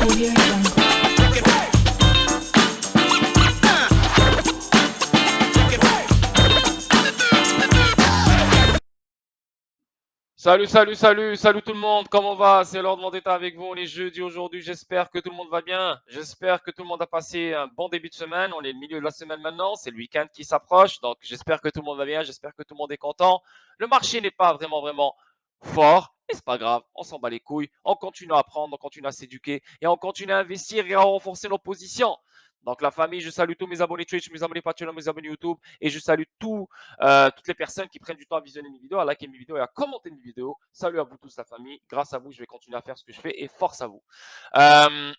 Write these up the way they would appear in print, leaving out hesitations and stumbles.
Audio Jungle. Salut tout le monde, comment va? C'est l'ordre d'être avec vous, on est jeudi aujourd'hui, j'espère que tout le monde va bien, j'espère que tout le monde a passé un bon début de semaine, on est le milieu de la semaine maintenant, c'est le week-end qui s'approche, donc j'espère que tout le monde va bien, j'espère que tout le monde est content. Le marché n'est pas vraiment fort, mais c'est pas grave, on s'en bat les couilles, on continue à apprendre, on continue à s'éduquer et on continue à investir et à renforcer nos positions. Donc la famille, je salue tous mes abonnés Twitch, mes abonnés Patreon, mes abonnés YouTube et je salue toutes les personnes qui prennent du temps à visionner mes vidéos, à liker mes vidéos et à commenter mes vidéos. Salut à vous tous la famille. Grâce à vous, je vais continuer à faire ce que je fais et force à vous.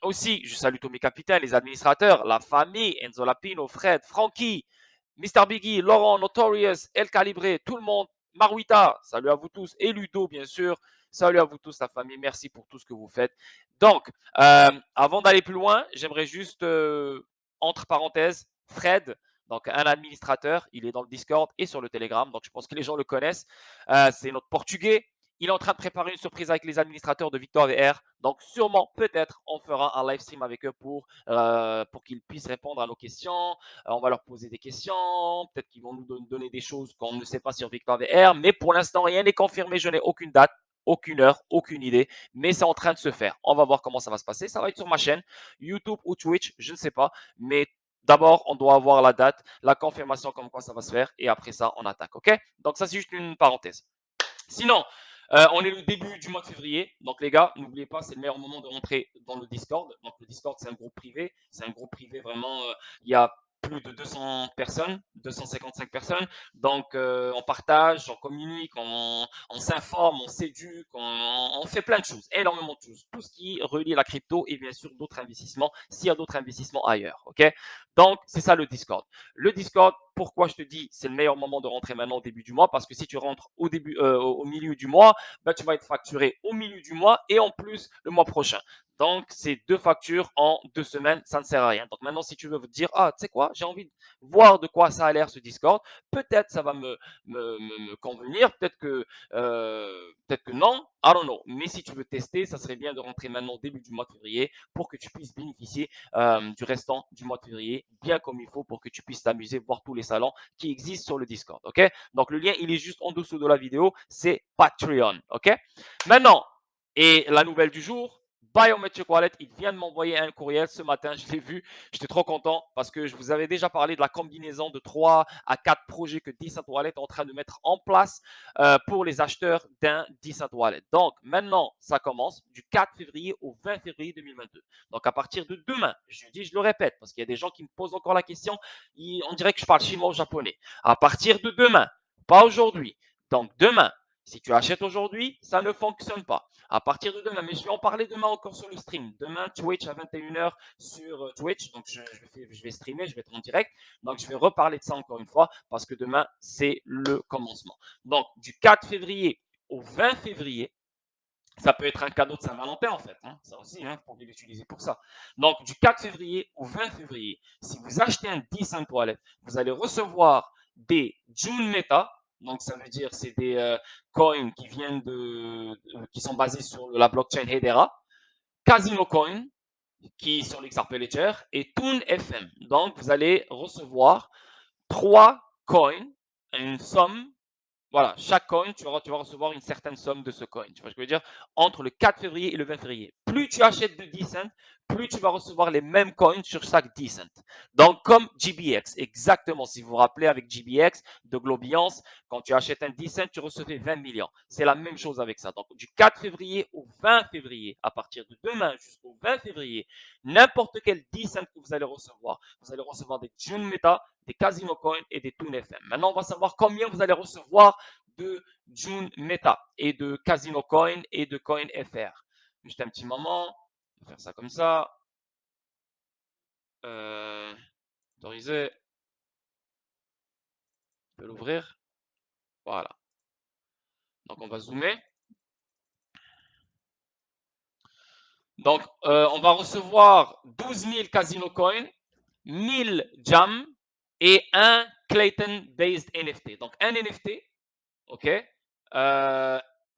Aussi, je salue tous mes capitaines, les administrateurs, la famille, Enzo Lapino, Fred, Frankie, Mr. Biggie, Laurent, Notorious, El Calibré, tout le monde, Maruita, salut à vous tous, et Ludo, bien sûr. Salut à vous tous, la famille. Merci pour tout ce que vous faites. Donc, avant d'aller plus loin, j'aimerais juste, entre parenthèses, Fred, donc un administrateur, il est dans le Discord et sur le Telegram, donc je pense que les gens le connaissent. C'est notre Portugais. Il est en train de préparer une surprise avec les administrateurs de Victor VR. Donc sûrement, peut-être, on fera un live stream avec eux pour qu'ils puissent répondre à nos questions. On va leur poser des questions. Peut-être qu'ils vont nous donner des choses qu'on ne sait pas sur Victor VR. Mais pour l'instant, rien n'est confirmé. Je n'ai aucune date, aucune heure, aucune idée. Mais c'est en train de se faire. On va voir comment ça va se passer. Ça va être sur ma chaîne, YouTube ou Twitch, je ne sais pas. Mais d'abord, on doit avoir la date, la confirmation comme quoi ça va se faire. Et après ça, on attaque. OK? Donc ça, c'est juste une parenthèse. Sinon, on est le début du mois de février. Donc, les gars, n'oubliez pas, c'est le meilleur moment de rentrer dans le Discord. Donc, le Discord, c'est un groupe privé. C'est un groupe privé vraiment. Il y a plus de 200 personnes, 255 personnes. Donc, on partage, on communique, on s'informe, on s'éduque, on fait plein de choses, énormément de choses. Tout ce qui relie la crypto et bien sûr d'autres investissements, s'il y a d'autres investissements ailleurs. OK? Donc, c'est ça le Discord. Le Discord, pourquoi je te dis c'est le meilleur moment de rentrer maintenant au début du mois? Parce que si tu rentres au milieu du mois, ben, tu vas être facturé au milieu du mois et en plus le mois prochain. Donc, c'est deux factures en 2 semaines, ça ne sert à rien. Donc, maintenant, si tu veux te dire, ah, tu sais quoi, j'ai envie de voir de quoi ça a l'air ce Discord, peut-être ça va me convenir, peut-être que non, I don't know. Mais si tu veux tester, ça serait bien de rentrer maintenant au début du mois de février pour que tu puisses bénéficier du restant du mois de février, bien comme il faut pour que tu puisses t'amuser, voir tous les salons qui existent sur le Discord. OK? Donc, le lien, il est juste en dessous de la vidéo. C'est Patreon. OK? Maintenant, et la nouvelle du jour, Biometric Wallet, il vient de m'envoyer un courriel ce matin, je l'ai vu, j'étais trop content parce que je vous avais déjà parlé de la combinaison de 3 à 4 projets que Decent Wallet est en train de mettre en place pour les acheteurs d'un Decent Wallet. Donc maintenant, ça commence du 4 février au 20 février 2022. Donc à partir de demain, je dis, je le répète, parce qu'il y a des gens qui me posent encore la question, on dirait que je parle chinois ou japonais. À partir de demain, pas aujourd'hui, donc demain, si tu achètes aujourd'hui, ça ne fonctionne pas. À partir de demain, mais je vais en parler demain encore sur le stream. Demain, Twitch à 21h sur Twitch. Donc, je vais streamer, je vais être en direct. Donc, je vais reparler de ça encore une fois parce que demain, c'est le commencement. Donc, du 4 février au 20 février, ça peut être un cadeau de Saint-Valentin en fait. Hein. Ça aussi, vous pouvez l'utiliser pour ça. Donc, du 4 février au 20 février, si vous achetez un Decent Wallet, vous allez recevoir des June Meta. Donc, ça veut dire c'est des coins qui sont basés sur la blockchain Hedera, Casino Coin, qui sur l'XRP Ledger, et Toon FM. Donc, vous allez recevoir 3 coins, une somme voilà, chaque coin, tu vas recevoir une certaine somme de ce coin. Tu vois ce que je veux dire? Entre le 4 février et le 20 février. Plus tu achètes de Decent, plus tu vas recevoir les mêmes coins sur chaque Decent. Donc, comme GBX, exactement. Si vous vous rappelez avec GBX de Globiance, quand tu achètes un Decent, tu recevais 20 millions. C'est la même chose avec ça. Donc, du 4 février au 20 février, à partir de demain jusqu'au 20 février, n'importe quel Decent que vous allez recevoir des June Meta, des Casino Coin et des Toon FM. Maintenant, on va savoir combien vous allez recevoir de June Meta et de Casino Coin et de Coin FR. Juste un petit moment. On va faire ça comme ça. Autoriser. Je peux l'ouvrir. Voilà. Donc, on va zoomer. Donc, on va recevoir 12 000 Casino Coin, 1000 Jam et un Clayton Based NFT. Donc, un NFT, OK?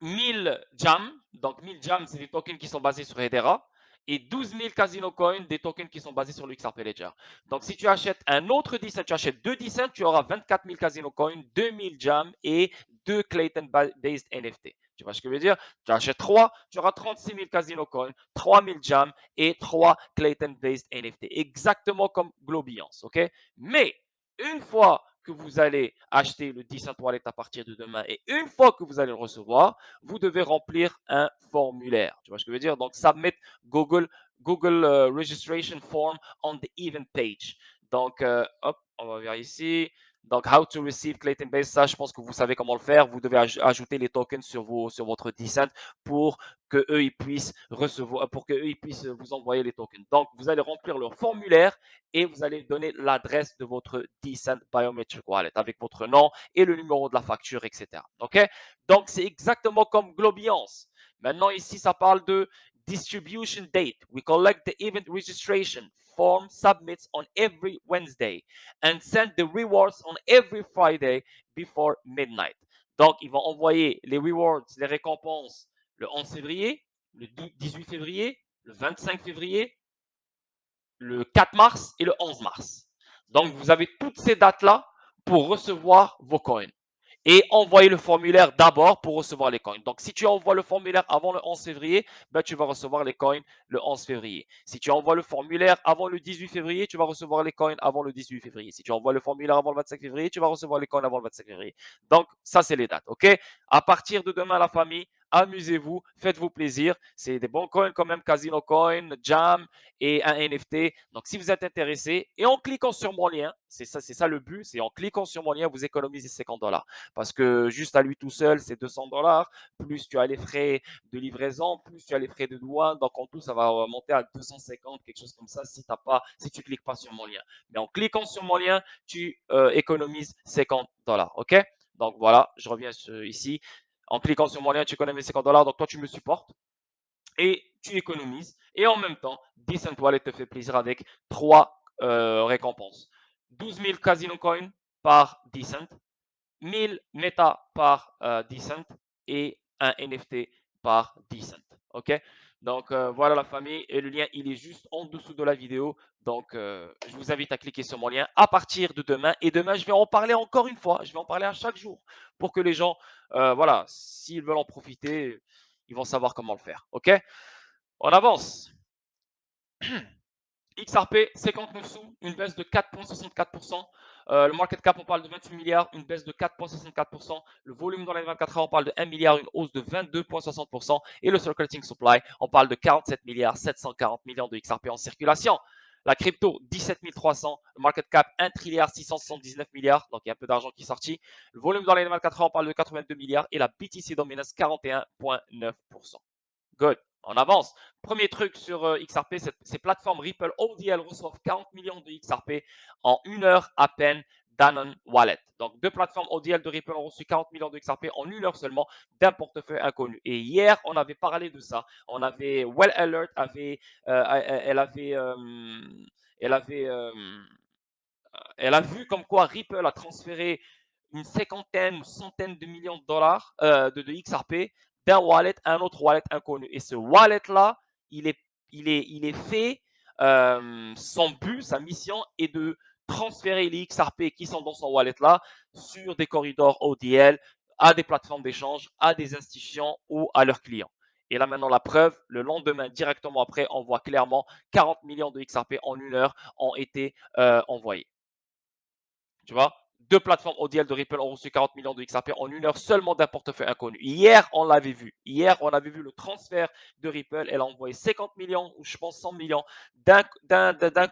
1000 Jam. Donc, 1000 Jam, c'est des tokens qui sont basés sur Hedera. et 12 000 Casino Coins, des tokens qui sont basés sur le XRP Ledger. Donc, si tu achètes un autre Decent, tu achètes 2 Decent, tu auras 24 000 Casino Coins, 2000 Jam et 2 Clayton-based NFT. Tu vois ce que je veux dire? Tu achètes 3, tu auras 36 000 Casino Coins, 3000 Jam et 3 Clayton-based NFT. Exactement comme Globiance, ok? Mais, une fois que vous allez acheter le Decent Wallet à partir de demain et une fois que vous allez le recevoir, vous devez remplir un formulaire. Tu vois ce que je veux dire? Donc, submit Google registration form on the event page. Donc, hop, on va voir ici. Donc, how to receive Clayton Base, ça, je pense que vous savez comment le faire. Vous devez ajouter les tokens sur votre Decent pour que eux ils puissent recevoir, pour que eux ils puissent vous envoyer les tokens. Donc, vous allez remplir leur formulaire et vous allez donner l'adresse de votre Decent Biometric Wallet avec votre nom et le numéro de la facture, etc. OK? Donc, c'est exactement comme Globiance. Maintenant, ici, ça parle de distribution date. We collect the event registration form submits on every Wednesday and send the rewards on every Friday before midnight. Donc, ils vont envoyer les rewards, les récompenses le 11 février, le 18 février, le 25 février, le 4 mars et le 11 mars. Donc, vous avez toutes ces dates-là pour recevoir vos coins et envoyer le formulaire d'abord pour recevoir les coins. Donc, si tu envoies le formulaire avant le 11 février, ben, tu vas recevoir les coins le 11 février. Si tu envoies le formulaire avant le 18 février, tu vas recevoir les coins avant le 18 février. Si tu envoies le formulaire avant le 25 février, tu vas recevoir les coins avant le 25 février. Donc, ça, c'est les dates. OK? À partir de demain, la famille, amusez-vous, faites-vous plaisir. C'est des bons coins quand même, Casino Coin, Jam et un NFT. Donc, si vous êtes intéressé, et en cliquant sur mon lien, c'est ça le but, c'est en cliquant sur mon lien, vous économisez 50 $. Parce que juste à lui tout seul, c'est 200 $. Plus tu as les frais de livraison, plus tu as les frais de douane. Donc, en tout, ça va monter à 250, quelque chose comme ça, si tu cliques pas sur mon lien. Mais en cliquant sur mon lien, tu économises 50 $. OK? Donc, voilà, je reviens ici. En cliquant sur mon lien, tu économises 50 $. Donc, toi, tu me supportes et tu économises. Et en même temps, Decent Wallet te fait plaisir avec trois récompenses. 12 000 Casino Coins par Decent, 1000 Meta par Decent et un NFT par Decent. OK? Donc, voilà la famille. Et le lien, il est juste en dessous de la vidéo. Donc, je vous invite à cliquer sur mon lien à partir de demain. Et demain, je vais en parler encore une fois. Je vais en parler à chaque jour pour que les gens, voilà, s'ils veulent en profiter, ils vont savoir comment le faire. OK? On avance. XRP, 59 sous, une baisse de 4,64%. Le market cap, on parle de 28 milliards, une baisse de 4,64%. Le volume dans les 24 heures, on parle de 1 milliard, une hausse de 22,60%. Et le circulating supply, on parle de 47 milliards, 740 millions de XRP en circulation. La crypto, 17 300. Le market cap, 1 trilliard 679 milliards. Donc, il y a un peu d'argent qui est sorti. Le volume dans les 24 heures, on parle de 82 milliards. Et la BTC Dominance, 41,9%. Good. On avance. Premier truc sur XRP, ces plateformes Ripple ODL reçoivent 40 millions de XRP en une heure à peine d'Anon Wallet. Donc, deux plateformes ODL de Ripple ont reçu 40 millions de XRP en une heure seulement d'un portefeuille inconnu. Et hier, on avait parlé de ça. On avait Well Alert, elle avait elle a vu comme quoi Ripple a transféré une cinquantaine ou centaine de millions de dollars de XRP d'un wallet à un autre wallet inconnu. Et ce wallet-là, il est fait, son but, sa mission est de transférer les XRP qui sont dans son wallet-là sur des corridors ODL, à des plateformes d'échange, à des institutions ou à leurs clients. Et là maintenant la preuve, le lendemain, directement après, on voit clairement 40 millions de XRP en une heure ont été envoyés. Tu vois, deux plateformes ODL de Ripple ont reçu 40 millions de XRP en une heure seulement d'un portefeuille inconnu. Hier, on l'avait vu. Hier, on avait vu le transfert de Ripple. Elle a envoyé 50 millions ou je pense 100 millions d'un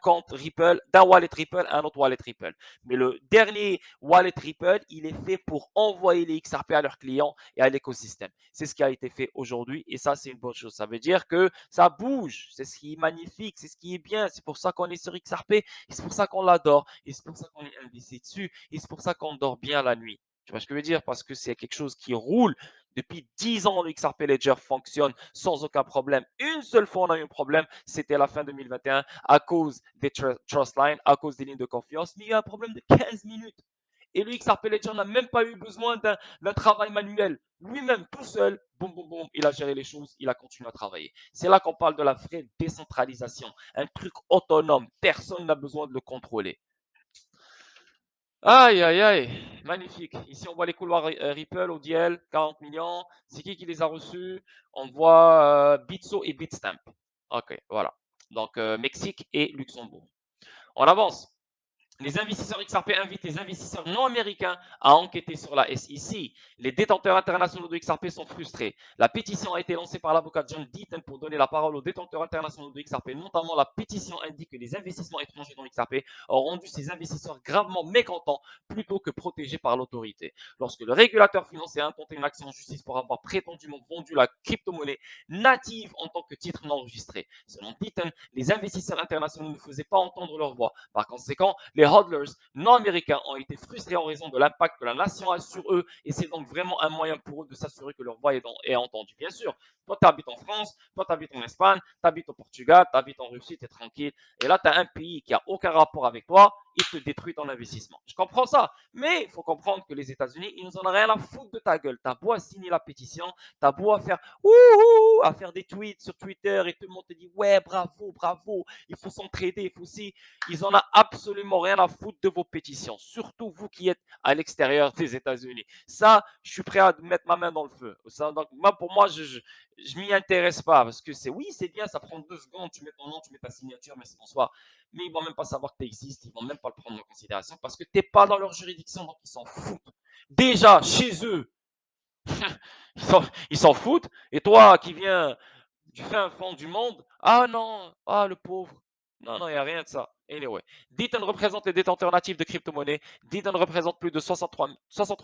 compte Ripple, d'un wallet Ripple à un autre wallet Ripple. Mais le dernier wallet Ripple, il est fait pour envoyer les XRP à leurs clients et à l'écosystème. C'est ce qui a été fait aujourd'hui et ça, c'est une bonne chose. Ça veut dire que ça bouge. C'est ce qui est magnifique, c'est ce qui est bien. C'est pour ça qu'on est sur XRP et c'est pour ça qu'on l'adore et c'est pour ça qu'on est investi dessus et c'est pour ça qu'on dort bien la nuit. Tu vois ce que je veux dire? Parce que c'est quelque chose qui roule. Depuis 10 ans, le XRP Ledger fonctionne sans aucun problème. Une seule fois, on a eu un problème, c'était à la fin 2021 à cause des trust lines, à cause des lignes de confiance. Mais il y a un problème de 15 minutes. Et le XRP Ledger n'a même pas eu besoin d'un travail manuel. Lui-même, tout seul, boum, boum, boum, il a géré les choses, il a continué à travailler. C'est là qu'on parle de la vraie décentralisation. Un truc autonome, personne n'a besoin de le contrôler. Aïe, aïe, aïe, magnifique. Ici, on voit les couloirs Ripple, ODL, 40 millions. C'est qui les a reçus? On voit Bitso et Bitstamp. Ok, voilà. Donc, Mexique et Luxembourg. On avance. Les investisseurs XRP invitent les investisseurs non américains à enquêter sur la SEC. Les détenteurs internationaux de XRP sont frustrés. La pétition a été lancée par l'avocat John Deaton pour donner la parole aux détenteurs internationaux de XRP. Notamment, la pétition indique que les investissements étrangers dans XRP ont rendu ces investisseurs gravement mécontents plutôt que protégés par l'autorité. Lorsque le régulateur financier a intenté une action en justice pour avoir prétendument vendu la crypto-monnaie native en tant que titre non enregistré. Selon Deaton, les investisseurs internationaux ne faisaient pas entendre leur voix. Par conséquent, les hodlers non américains ont été frustrés en raison de l'impact que la nation a sur eux et c'est donc vraiment un moyen pour eux de s'assurer que leur voix est entendue. Bien sûr, toi tu habites en France, toi tu habites en Espagne, tu habites au Portugal, tu habites en Russie, tu es tranquille. Et là, tu as un pays qui n'a aucun rapport avec toi, il te détruit ton investissement. Je comprends ça, mais il faut comprendre que les États-Unis, ils n'en ont rien à foutre de ta gueule. Tu as beau à signer la pétition, tu as beau à faire ouh, à faire des tweets sur Twitter et tout le monde te dit ouais, bravo, bravo, il faut s'entraider, il faut aussi. Ils n'en ont absolument rien à foutre de vos pétitions, surtout vous qui êtes à l'extérieur des États-Unis. Ça, je suis prêt à mettre ma main dans le feu. Ça, donc, pour moi, je m'y intéresse pas parce que oui, c'est bien, ça prend 2 secondes, tu mets ton nom, tu mets ta signature, mais c'est bonsoir. Mais ils vont même pas savoir que tu existes, ils vont même pas le prendre en considération parce que tu n'es pas dans leur juridiction, donc ils s'en foutent. Déjà, chez eux, ils s'en foutent. Et toi qui viens du fin fond du monde, ah non, ah le pauvre. Non, non, il n'y a rien de ça. Anyway, Deaton représente les détenteurs natifs de crypto-monnaies. Deaton représente plus de 63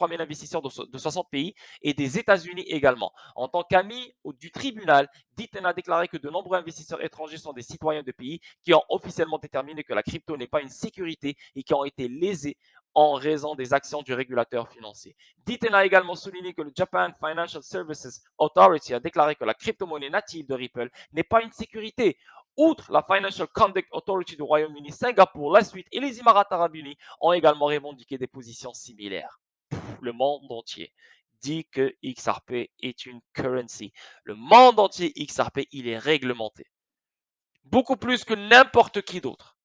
000 investisseurs de 60 pays et des États-Unis également. En tant qu'ami du tribunal, Deaton a déclaré que de nombreux investisseurs étrangers sont des citoyens de pays qui ont officiellement déterminé que la crypto n'est pas une sécurité et qui ont été lésés en raison des actions du régulateur financier. Deaton a également souligné que le Japan Financial Services Authority a déclaré que la crypto-monnaie native de Ripple n'est pas une sécurité. Outre la Financial Conduct Authority du Royaume-Uni, Singapour, la Suisse et les Émirats arabes unis ont également revendiqué des positions similaires. Le monde entier dit que XRP est une currency. Le monde entier XRP, il est réglementé. Beaucoup plus que n'importe qui d'autre.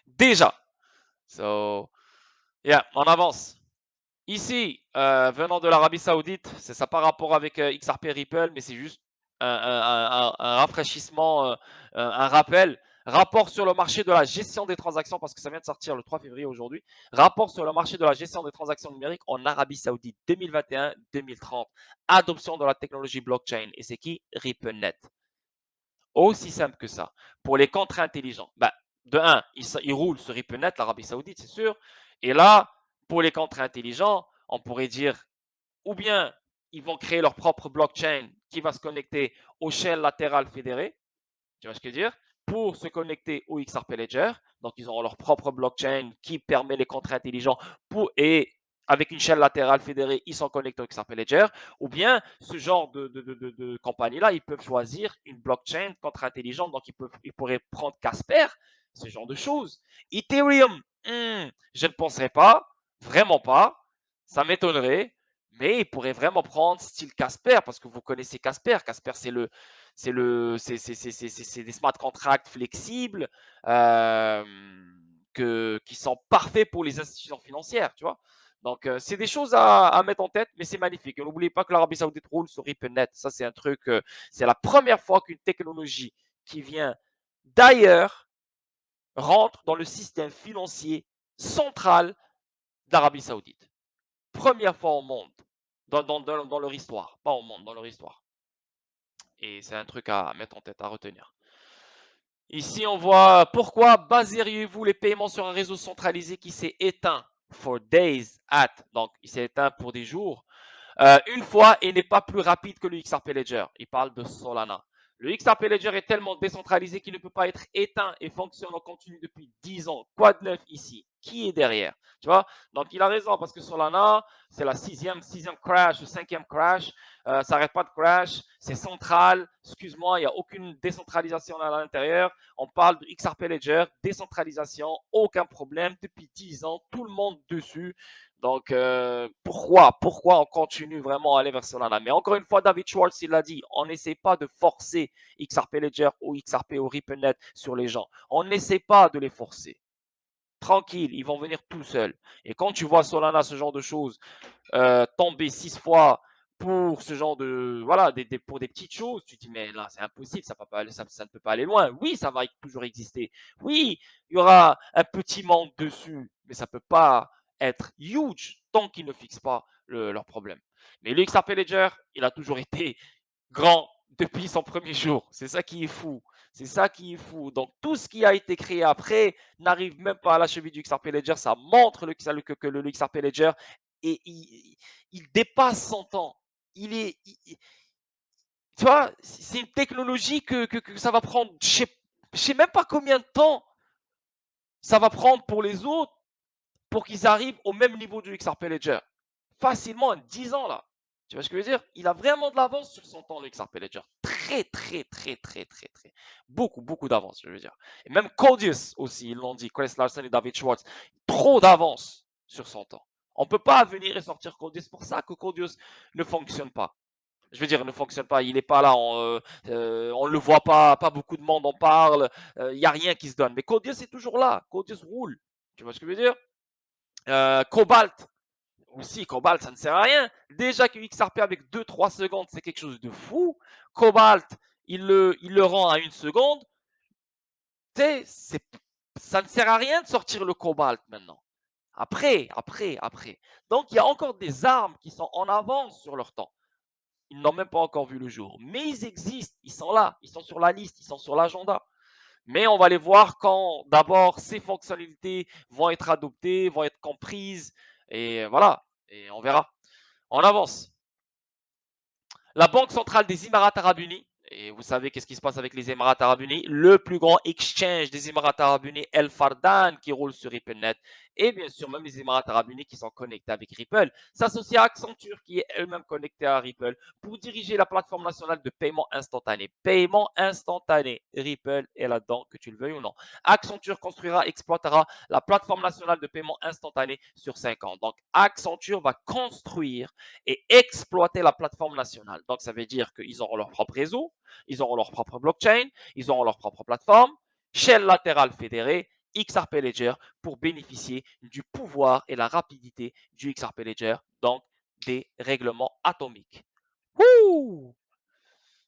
Déjà. So, yeah, on avance. Ici, venant de l'Arabie Saoudite, ça n'a pas rapport avec XRP Ripple, mais c'est juste un rafraîchissement, un rappel. Rapport sur le marché de la gestion des transactions, parce que ça vient de sortir le 3 février aujourd'hui. Rapport sur le marché de la gestion des transactions numériques en Arabie Saoudite 2021-2030. Adoption de la technologie blockchain. Et c'est qui? RippleNet. Aussi simple que ça. Pour les contrats intelligents, de un, ils roulent sur RippleNet, l'Arabie Saoudite, c'est sûr. Et là, pour les contrats intelligents, on pourrait dire, ou bien ils vont créer leur propre blockchain qui va se connecter aux chaînes latérales fédérées, tu vois ce que je veux dire, pour se connecter au XRP Ledger. Donc, ils auront leur propre blockchain qui permet les contrats intelligents et avec une chaîne latérale fédérée, ils sont connectés au XRP Ledger. Ou bien, ce genre de compagnie-là, ils peuvent choisir une blockchain contre intelligente. Donc, ils pourraient prendre Casper, ce genre de choses. Ethereum, je ne penserais pas, vraiment pas. Ça m'étonnerait. Mais ils pourraient vraiment prendre style Casper, parce que vous connaissez Casper. Casper, c'est des smart contracts flexibles qui sont parfaits pour les institutions financières, tu vois. Donc, c'est des choses à mettre en tête, mais c'est magnifique. Et n'oubliez pas que l'Arabie Saoudite roule sur RippleNet. Ça, c'est un truc, c'est la première fois qu'une technologie qui vient d'ailleurs rentre dans le système financier central d'Arabie Saoudite. Première fois au monde, dans leur histoire. Pas au monde, dans leur histoire. Et c'est un truc à mettre en tête, à retenir. Ici, on voit pourquoi baseriez-vous les paiements sur un réseau centralisé qui s'est éteint for days at. Donc, il s'est éteint pour des jours. Une fois et n'est pas plus rapide que le XRP Ledger. Il parle de Solana. Le XRP Ledger est tellement décentralisé qu'il ne peut pas être éteint et fonctionne en continu depuis 10 ans. Quoi de neuf ici? qui est derrière. Tu vois? Donc, il a raison parce que Solana, c'est la sixième crash, le cinquième crash. Ça n'arrête pas de crash. C'est central. Excuse-moi, il n'y a aucune décentralisation à l'intérieur. On parle de XRP Ledger, décentralisation, aucun problème. Depuis 10 ans, tout le monde dessus. Donc, pourquoi on continue vraiment à aller vers Solana? Mais encore une fois, David Schwartz, il l'a dit, on n'essaie pas de forcer XRP Ledger ou XRP ou RippleNet sur les gens. On n'essaie pas de les forcer. Tranquille, ils vont venir tout seuls. Et quand tu vois Solana, ce genre de choses, tomber 6 fois pour ce genre de voilà pour des petites choses, tu te dis mais là c'est impossible, ça, peut pas aller, ça ne peut pas aller loin. Oui, ça va toujours exister. Oui, il y aura un petit manque dessus, mais ça peut pas être huge tant qu'ils ne fixent pas leur problème. Mais le XRP Ledger, il a toujours été grand depuis son premier jour. C'est ça qui est fou. C'est ça qui est fou. Donc, tout ce qui a été créé après n'arrive même pas à la cheville du XRP Ledger. Ça montre que le XRP Ledger et il dépasse son temps. Tu vois, c'est une technologie que ça va prendre, je sais même pas combien de temps ça va prendre pour les autres pour qu'ils arrivent au même niveau du XRP Ledger. Facilement 10 ans là. Tu vois ce que je veux dire? Il a vraiment de l'avance sur son temps, le XRP Ledger. Très, très, très, très, très, très. Beaucoup, beaucoup d'avance, je veux dire. Et même Codius aussi, ils l'ont dit, Chris Larsen et David Schwartz. Trop d'avance sur son temps. On ne peut pas venir et sortir Codius. C'est pour ça que Codius ne fonctionne pas. Je veux dire, ne fonctionne pas. Il n'est pas là. On ne le voit pas. Pas beaucoup de monde en parle. Il n'y a rien qui se donne. Mais Codius est toujours là. Codius roule. Tu vois ce que je veux dire? Cobalt, aussi, Cobalt, ça ne sert à rien. Déjà que XRP avec 2-3 secondes, c'est quelque chose de fou. Cobalt, il le rend à 1 seconde. Tu sais, ça ne sert à rien de sortir le Cobalt maintenant. Après. Donc, il y a encore des armes qui sont en avance sur leur temps. Ils n'ont même pas encore vu le jour. Mais ils existent, ils sont là, ils sont sur la liste, ils sont sur l'agenda. Mais on va les voir quand d'abord ces fonctionnalités vont être adoptées, vont être comprises. Et voilà, et on verra. On avance. La Banque centrale des Émirats arabes unis, et vous savez qu'est-ce qui se passe avec les Émirats arabes unis, le plus grand exchange des Émirats arabes unis, El Fardan, qui roule sur RippleNet, et bien sûr même les Émirats arabes unis qui sont connectés avec Ripple, s'associe à Accenture qui est elle-même connectée à Ripple pour diriger la plateforme nationale de paiement instantané. Paiement instantané, Ripple est là-dedans, que tu le veuilles ou non. Accenture construira, exploitera la plateforme nationale de paiement instantané sur 5 ans. Donc Accenture va construire et exploiter la plateforme nationale. Donc, ça veut dire qu'ils auront leur propre réseau, ils auront leur propre blockchain, ils auront leur propre plateforme, chaîne latérale fédérée, XRP Ledger, pour bénéficier du pouvoir et la rapidité du XRP Ledger, donc des règlements atomiques. Wouh!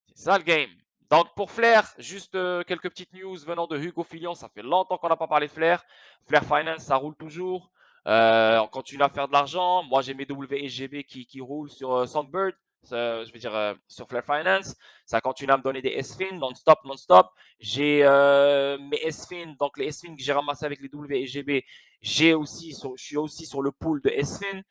C'est ça le game. Donc pour Flair, juste quelques petites news venant de Hugo Filion. Ça fait longtemps qu'on n'a pas parlé de Flair. Flair Finance, ça roule toujours. On continue à faire de l'argent. Moi, j'ai mes WSGB qui roulent sur Songbird. Je veux dire sur Flair Finance. Ça continue à me donner des SFIN non-stop, non-stop. J'ai mes SFIN, donc les SFIN que j'ai ramassés avec les WSGB. Je suis aussi sur le pool de SFIN.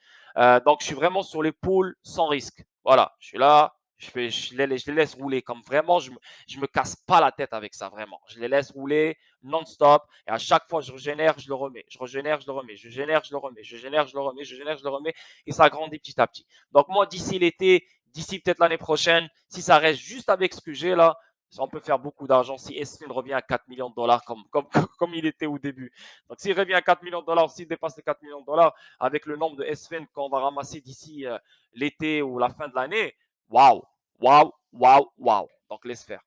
Donc je suis vraiment sur les pools sans risque. Voilà, je suis là. Je les laisse rouler comme vraiment, je me casse pas la tête avec ça, vraiment. Je les laisse rouler non-stop et à chaque fois, je régénère, je le remets. Je régénère, je le remets. Je génère, je le remets. Je génère, je le remets. Je génère, je le remets et ça grandit petit à petit. Donc, moi, d'ici l'été, d'ici peut-être l'année prochaine, si ça reste juste avec ce que j'ai là, on peut faire beaucoup d'argent si SFIN revient à 4 millions de dollars comme il était au début. Donc, s'il revient à 4 millions de dollars, s'il dépasse les 4 millions de dollars avec le nombre de SFIN qu'on va ramasser d'ici l'été ou la fin de l'année, waouh, waouh, waouh, waouh. Donc, laisse faire.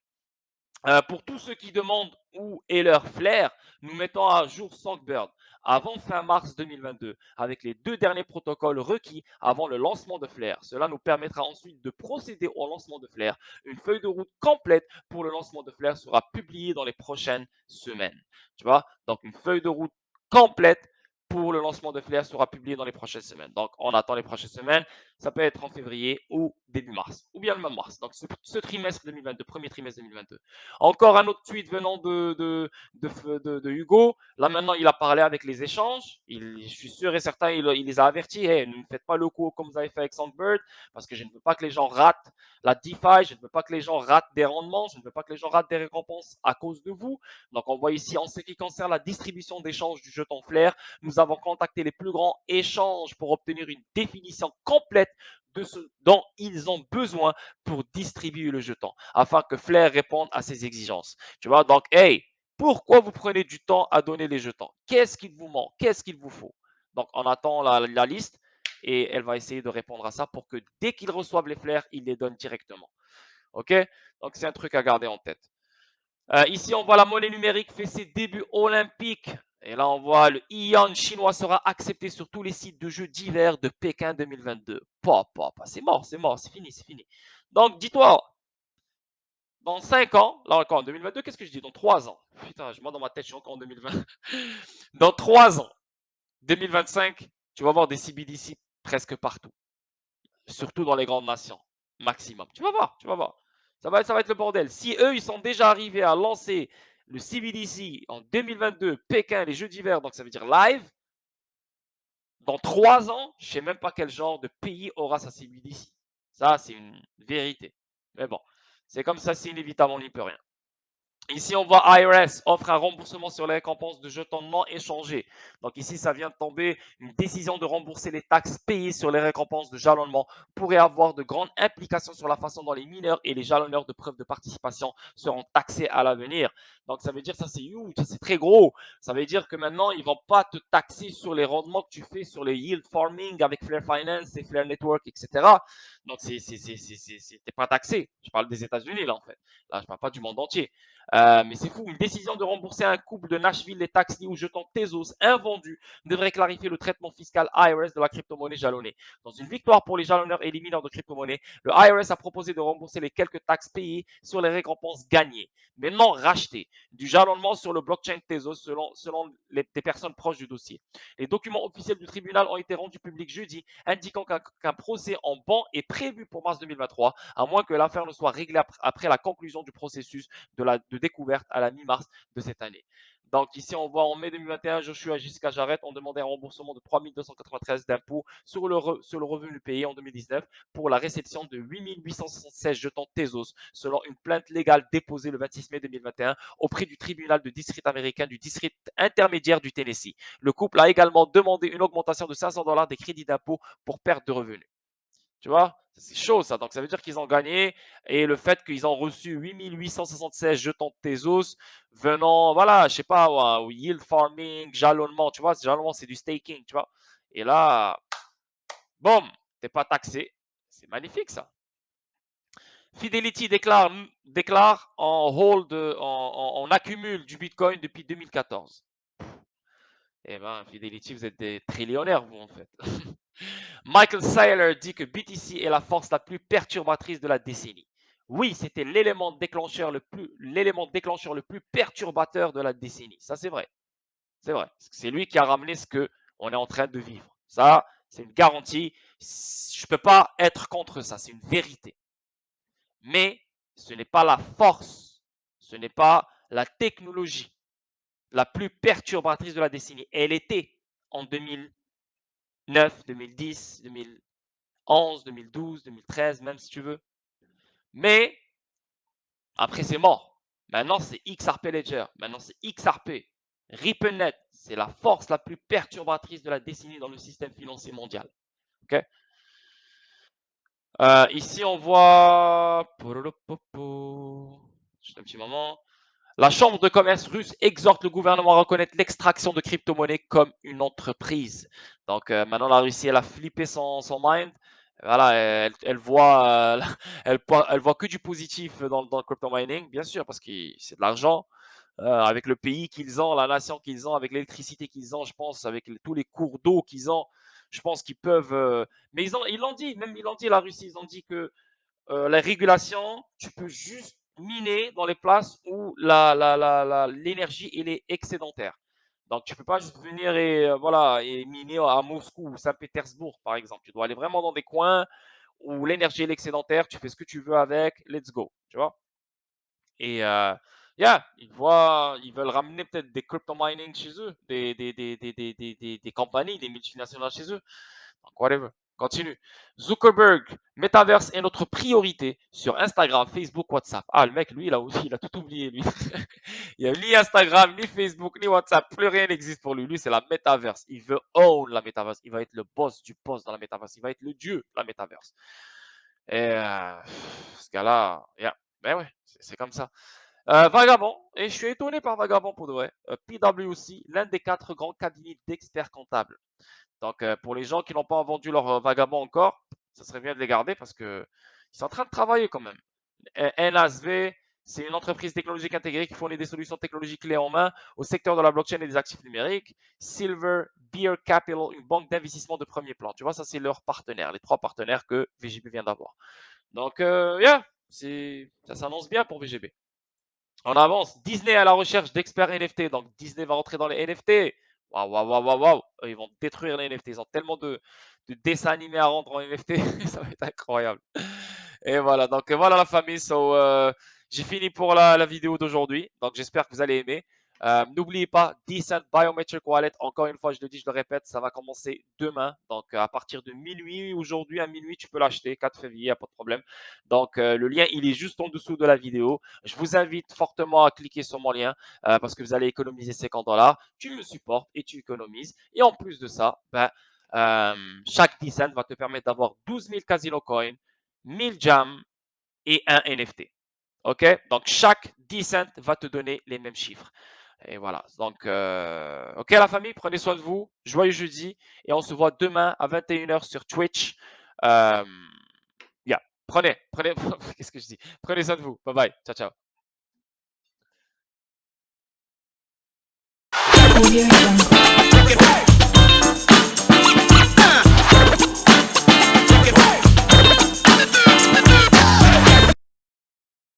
Pour tous ceux qui demandent où est leur flair, nous mettons à jour Songbird avant fin mars 2022 avec les 2 derniers protocoles requis avant le lancement de Flair. Cela nous permettra ensuite de procéder au lancement de Flair. Une feuille de route complète pour le lancement de Flair sera publiée dans les prochaines semaines. Tu vois? Donc une feuille de route complète pour le lancement de Flair sera publiée dans les prochaines semaines. Donc on attend les prochaines semaines. Ça peut être en février ou début mars, ou bien le même mars. Donc ce trimestre 2022, premier trimestre 2022. Encore un autre tweet venant de Hugo. Là, maintenant, il a parlé avec les échanges. Je suis sûr et certain, il les a avertis. Hey, ne me faites pas le coup comme vous avez fait avec Songbird, parce que je ne veux pas que les gens ratent la DeFi. Je ne veux pas que les gens ratent des rendements. Je ne veux pas que les gens ratent des récompenses à cause de vous. Donc, on voit ici, en ce qui concerne la distribution d'échanges du jeton Flair, nous avons avons contacté les plus grands échanges pour obtenir une définition complète de ce dont ils ont besoin pour distribuer le jeton, afin que Flair réponde à ces exigences. Tu vois, donc, hey, pourquoi vous prenez du temps à donner les jetons? Qu'est-ce qu'il vous manque? Qu'est-ce qu'il vous faut? Donc, on attend la liste et elle va essayer de répondre à ça pour que dès qu'ils reçoivent les flares, ils les donnent directement. OK? Donc, c'est un truc à garder en tête. Ici, on voit la monnaie numérique fait ses débuts olympiques. Et là, on voit le yuan chinois sera accepté sur tous les sites de jeux d'hiver de Pékin 2022. C'est mort, c'est fini, c'est fini. Donc, dis-toi, dans 5 ans, là encore en 2022, qu'est-ce que je dis? Dans 3 ans. Putain, moi dans ma tête, je suis encore en 2020. Dans 3 ans, 2025, tu vas voir des CBDC presque partout. Surtout dans les grandes nations, maximum. Tu vas voir, tu vas voir. Ça va être le bordel. Si eux, ils sont déjà arrivés à lancer le CBDC en 2022, Pékin, les Jeux d'hiver, donc ça veut dire live, dans 3 ans, je ne sais même pas quel genre de pays aura sa CBDC. Ça, c'est une vérité. Mais bon, c'est comme ça, c'est inévitable, on n'y peut rien. Ici, on voit IRS offre un remboursement sur les récompenses de jetons non échangés. Donc ici, ça vient de tomber. Une décision de rembourser les taxes payées sur les récompenses de jalonnement pourrait avoir de grandes implications sur la façon dont les mineurs et les jalonneurs de preuves de participation seront taxés à l'avenir. Donc ça veut dire, ça c'est huge, ça c'est très gros. Ça veut dire que maintenant, ils ne vont pas te taxer sur les rendements que tu fais sur les yield farming avec Flare Finance et Flare Network, etc. Donc t'es pas taxé. Je parle des États-Unis là en fait. Là, je parle pas du monde entier. Mais c'est fou, une décision de rembourser un couple de Nashville les taxes liées aux jetons Tezos invendus devrait clarifier le traitement fiscal IRS de la crypto-monnaie jalonnée. Dans une victoire pour les jalonneurs et les mineurs de crypto-monnaie, le IRS a proposé de rembourser les quelques taxes payées sur les récompenses gagnées, mais non rachetées, du jalonnement sur le blockchain Tezos selon des personnes proches du dossier. Les documents officiels du tribunal ont été rendus publics jeudi, indiquant qu'un procès en banc est prévu pour mars 2023, à moins que l'affaire ne soit réglée après la conclusion du processus de découverte à la mi-mars de cette année. Donc ici, on voit en mai 2021, Joshua et Jessica Jarrett ont demandé un remboursement de 3 293 d'impôts sur le revenu payé en 2019 pour la réception de 8 876 jetons Tezos, selon une plainte légale déposée le 26 mai 2021 auprès du tribunal de district américain du district intermédiaire du Tennessee. Le couple a également demandé une augmentation de 500 $ des crédits d'impôt pour perte de revenus. Tu vois, c'est chaud ça. Donc ça veut dire qu'ils ont gagné. Et le fait qu'ils ont reçu 8 876 jetons de Tezos venant, voilà, je sais pas, yield farming, jalonnement, tu vois, jalonnement c'est du staking, tu vois. Et là, boum, t'es pas taxé. C'est magnifique ça. Fidelity déclare en hold, en accumule du Bitcoin depuis 2014. Eh ben, Fidelity, vous êtes des trillionnaires, vous, en fait. Michael Saylor dit que BTC est la force la plus perturbatrice de la décennie. Oui, c'était l'élément déclencheur le plus perturbateur de la décennie. Ça, c'est vrai. C'est vrai. C'est lui qui a ramené ce que on est en train de vivre. Ça, c'est une garantie. Je ne peux pas être contre ça. C'est une vérité. Mais ce n'est pas la force. Ce n'est pas la technologie la plus perturbatrice de la décennie. Elle était en 2009, 2010, 2011, 2012, 2013, même si tu veux. Mais après, c'est mort. Maintenant, c'est XRP Ledger. Maintenant, c'est XRP. RippleNet, c'est la force la plus perturbatrice de la décennie dans le système financier mondial. Okay, ici, on voit. Juste un petit moment. La Chambre de commerce russe exhorte le gouvernement à reconnaître l'extraction de crypto-monnaies comme une entreprise. Donc maintenant, la Russie, elle a flippé son mind. Voilà, elle voit, elle voit que du positif dans le crypto mining, bien sûr, parce que c'est de l'argent. Avec le pays qu'ils ont, la nation qu'ils ont, avec l'électricité qu'ils ont, je pense, avec tous les cours d'eau qu'ils ont, je pense qu'ils peuvent. Mais ils l'ont dit, même ils l'ont dit, la Russie, ils ont dit que la régulation, tu peux juste miner dans les places où l'énergie est excédentaire. Donc, tu ne peux pas juste venir et, voilà, et miner à Moscou ou Saint-Pétersbourg, par exemple. Tu dois aller vraiment dans des coins où l'énergie est excédentaire, tu fais ce que tu veux avec, let's go, tu vois. Et yeah, ils veulent ramener peut-être des crypto mining chez eux, des compagnies, des multinationales chez eux. Donc, whatever. Continue. Zuckerberg, Metaverse est notre priorité sur Instagram, Facebook, WhatsApp. Ah, le mec, lui, là aussi, il a tout oublié, lui. Il n'y a ni Instagram, ni Facebook, ni WhatsApp. Plus rien n'existe pour lui. Lui, c'est la Metaverse. Il veut own la Metaverse. Il va être le boss du boss dans la Metaverse. Il va être le dieu de la Metaverse. Et ce gars-là, yeah. Ben ouais, c'est comme ça. Vagabond, et je suis étonné par Vagabond pour de vrai. PwC, l'un des 4 grands cabinets d'experts comptables. Donc, pour les gens qui n'ont pas vendu leur Vagabond encore, ça serait bien de les garder parce que ils sont en train de travailler quand même. NASV, c'est une entreprise technologique intégrée qui fournit des solutions technologiques clés en main au secteur de la blockchain et des actifs numériques. Silver Beer Capital, une banque d'investissement de premier plan. Tu vois, ça, c'est leurs partenaires, les 3 partenaires que VGB vient d'avoir. Donc, yeah, ça s'annonce bien pour VGB. On avance. Disney à la recherche d'experts NFT. Donc, Disney va rentrer dans les NFT. Waouh, waouh, waouh, waouh, waouh. Ils vont détruire les NFT. Ils ont tellement de dessins animés à rendre en NFT. Ça va être incroyable. Et voilà. Donc, voilà la famille. J'ai fini pour la vidéo d'aujourd'hui. Donc, j'espère que vous allez aimer. N'oubliez pas, Decent Biometric Wallet, encore une fois, je le dis, je le répète, ça va commencer demain. Donc, à partir de minuit, aujourd'hui à minuit, tu peux l'acheter, 4 février, il n'y a pas de problème. Donc, le lien, il est juste en dessous de la vidéo. Je vous invite fortement à cliquer sur mon lien parce que vous allez économiser 50 dollars. Tu me supportes et tu économises. Et en plus de ça, chaque Decent va te permettre d'avoir 12 000 Casino Coins, 1000 Jam et un NFT. OK? Donc, chaque Decent va te donner les mêmes chiffres. Et voilà. Donc, OK, la famille, prenez soin de vous. Joyeux jeudi. Et on se voit demain à 21h sur Twitch. Yeah. Prenez. Qu'est-ce que je dis? Prenez soin de vous. Bye bye. Ciao, ciao. Audio Jungle.